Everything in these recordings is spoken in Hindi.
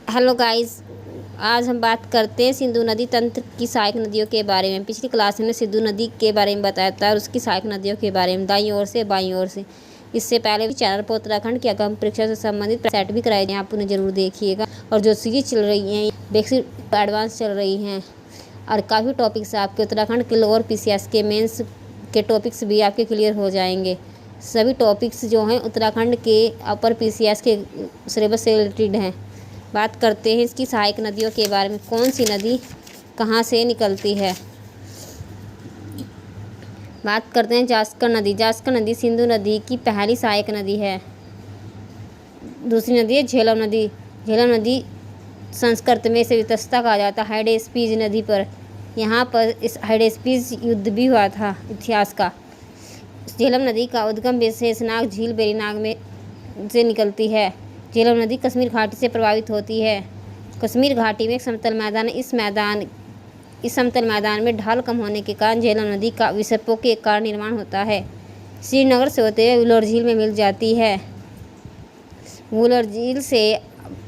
हेलो गाइस, आज हम बात करते हैं सिंधु नदी तंत्र की सहायक नदियों के बारे में। पिछली क्लास में हमने सिंधु नदी के बारे में बताया था और उसकी सहायक नदियों के बारे में दाईं ओर से बाईं ओर से। इससे पहले भी चैनल पर उत्तराखंड की आगम परीक्षा से संबंधित सेट भी कराए गए, आप उन्हें जरूर देखिएगा। और जो सीरीज चल रही हैं बेसिक एडवांस चल रही हैं और काफ़ी टॉपिक्स आपके उत्तराखंड के लोअर PCS के मेंस के टॉपिक्स भी आपके क्लियर हो जाएंगे। सभी टॉपिक्स जो हैं उत्तराखंड के अपर PCS के सिलेबस से रिलेटेड हैं। बात करते हैं इसकी सहायक नदियों के बारे में। कौन सी नदी कहाँ से निकलती है? बात करते हैं जास्कर नदी। जास्कर नदी सिंधु नदी की पहली सहायक नदी है। दूसरी नदी है झेलम नदी। झेलम नदी संस्कृत में इसे वितस्ता कहा जाता है हाइडेस्पीज नदी पर। यहाँ पर इस हाइडेस्पीज युद्ध भी हुआ था इतिहास का। झेलम नदी का उद्गम शेषनाग झील बेरीनाग में से निकलती है। झेलम नदी कश्मीर घाटी से प्रभावित होती है। कश्मीर घाटी में एक समतल मैदान है। इस समतल मैदान में ढाल कम होने के कारण झेलम नदी का विसर्पों के कारण निर्माण होता है। श्रीनगर से होते हुए वुलर झील में मिल जाती है। वुलर झील से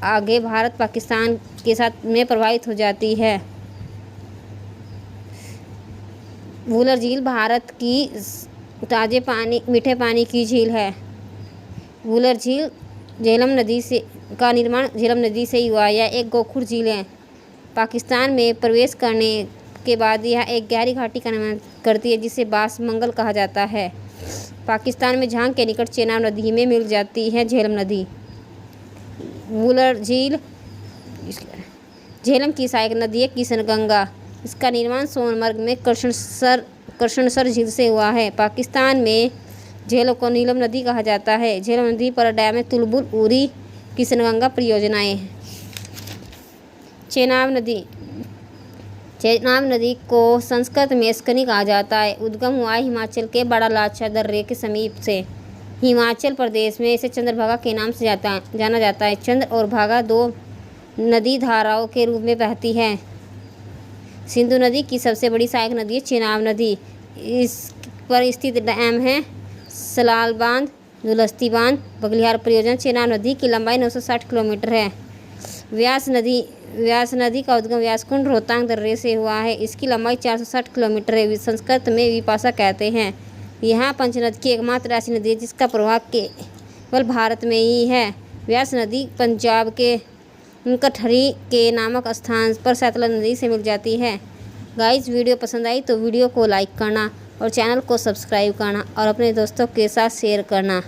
आगे भारत पाकिस्तान के साथ में प्रभावित हो जाती है। वुलर झील भारत की ताजे पानी मीठे पानी की झील है। वुलर झील झेलम नदी से का निर्माण झेलम नदी से ही हुआ। यह एक गोखुर झील है। पाकिस्तान में प्रवेश करने के बाद यह एक गहरी घाटी का निर्माण करती है जिसे बासमंगल कहा जाता है। पाकिस्तान में झांग के निकट चेनाब नदी में मिल जाती है झेलम नदी। वुलर झील झेलम की सहायक नदी है किशनगंगा। इसका निर्माण सोनमर्ग में कृष्णसर झील से हुआ है। पाकिस्तान में झेलम को नीलम नदी कहा जाता है। झेलम नदी पर डैम है तुलबुल, उरी, किशनगंगा परियोजनाएं। चेनाब नदी को संस्कृत में स्कनी कहा जाता है। उद्गम हुआ है हिमाचल के बड़ा लाचा दर्रे के समीप से। हिमाचल प्रदेश में इसे चंद्रभागा के नाम से जाना जाता है। चंद्र और भागा दो नदी धाराओं के रूप में बहती है। सिंधु नदी की सबसे बड़ी सहायक नदी है चेनाब नदी। इस पर स्थित डैम है सलाल बांध, दुलस्ती बांध, बगलिहार परियोजना। चेनाब नदी की लंबाई 960 किलोमीटर है। व्यास नदी का उद्गम व्यासकुंड रोहतांग दर्रे से हुआ है। इसकी लंबाई 460 किलोमीटर है। संस्कृत में विपाशा कहते हैं। यहाँ पंचनद की एकमात्र ऐसी नदी है जिसका प्रवाह केवल भारत में ही है। व्यास नदी पंजाब के कठहरी के नामक स्थान पर सतलज नदी से मिल जाती है। गाइस, वीडियो पसंद आई तो वीडियो को लाइक करना और चैनल को सब्सक्राइब करना और अपने दोस्तों के साथ शेयर करना।